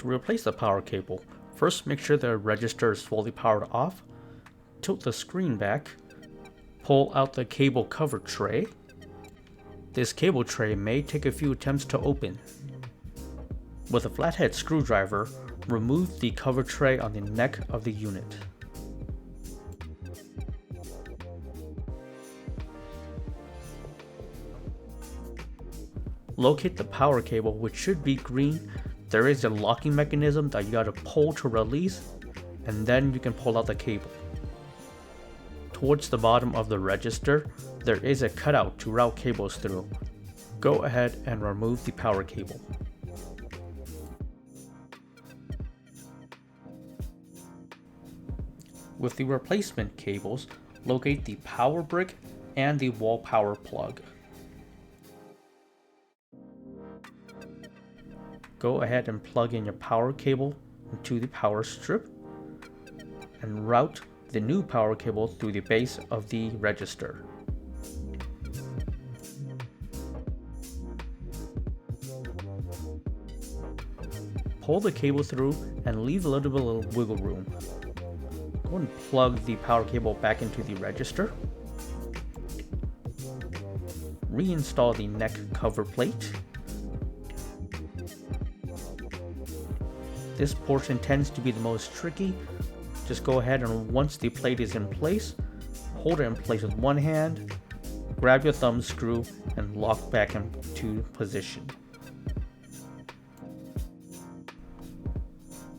To replace the power cable, first make sure the register is fully powered off, tilt the screen back, pull out the cable cover tray. This cable tray may take a few attempts to open. With a flathead screwdriver, remove the cover tray on the neck of the unit. Locate the power cable, which should be green. There is a locking mechanism that you gotta pull to release, and then you can pull out the cable. Towards the bottom of the register, there is a cutout to route cables through. Go ahead and remove the power cable. With the replacement cables, locate the power brick and the wall power plug. Go ahead and plug in your power cable into the power strip and route the new power cable through the base of the register. Pull the cable through and leave a little bit of wiggle room. Go and plug the power cable back into the register. Reinstall the neck cover plate. This portion tends to be the most tricky. Just go ahead and once the plate is in place, hold it in place with one hand, grab your thumb screw and lock back into position.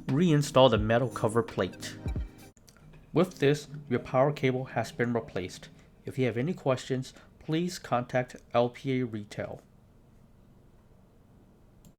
Reinstall the metal cover plate. With this, your power cable has been replaced. If you have any questions, please contact LPA Retail.